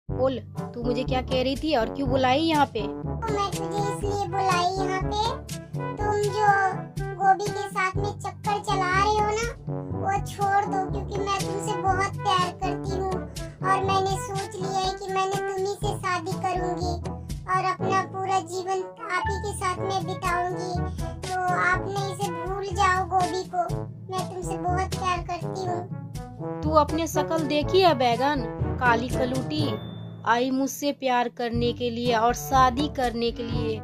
बोल, तू मुझे क्या कह रही थी और क्यों बुलाई यहाँ पे? मैं तुझे इसलिए बुलाई यहाँ पे, तुम जो गोभी के साथ में चक्कर चला रहे हो ना, वो छोड़ दो, क्योंकि मैं तुमसे बहुत प्यार करती हूँ और मैंने सोच लिया है कि मैंने तुम्ही से शादी करूँगी और अपना पूरा जीवन आप ही के साथ में बिताऊंगी। तो आपने इसे भूल जाओ गोभी को, मैं तुमसे बहुत प्यार करती हूँ। तू अपने शकल देखी है बैगन? काली कलूटी आई मुझसे प्यार करने के लिए और शादी करने के लिए।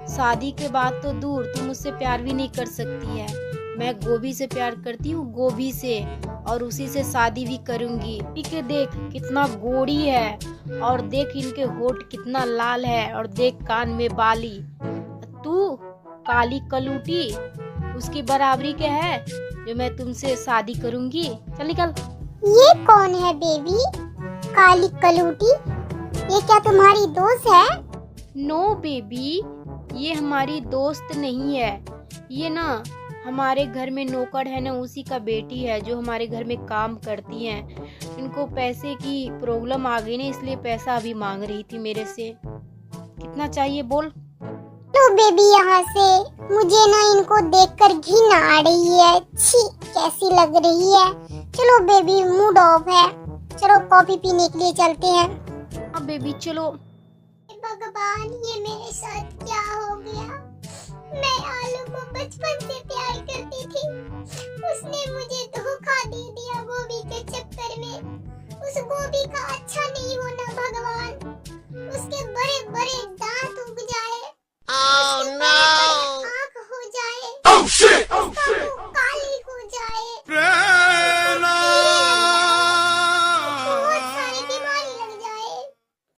शादी के बाद तो दूर, तू मुझसे प्यार भी नहीं कर सकती है। मैं गोभी से प्यार करती हूँ, गोभी से, और उसी से शादी भी करूंगी। इनके देख कितना गोरी है, और देख इनके होठ कितना लाल है, और देख कान में बाली। तू काली कलूटी उसकी बराबरी के है जो मैं तुमसे शादी करूंगी। चल निकल। ये कौन है बेबी? काली कलूटी? ये क्या तुम्हारी दोस्त है? नो बेबी, ये हमारी दोस्त नहीं है। ये ना हमारे घर में नौकर है ना, उसी का बेटी है जो हमारे घर में काम करती है। इनको पैसे की प्रॉब्लम आ गई ना, इसलिए पैसा अभी मांग रही थी मेरे से। कितना चाहिए बोल? लो बेबी यहाँ से, मुझे ना इनको देखकर घिन आ रही है। छी, कैसी लग रही है। चलो बेबी, मूड ऑफ है, चलो कॉफी पीने के लिए चलते हैं। हाँ बेबी चलो। भगवान, ये मेरे साथ क्या हो गया? मैं आलू को बचपन से प्यार करती थी, उसने मुझे धोखा दे दिया गोभी के चक्कर में। उस गोभी का अच्छा नहीं होना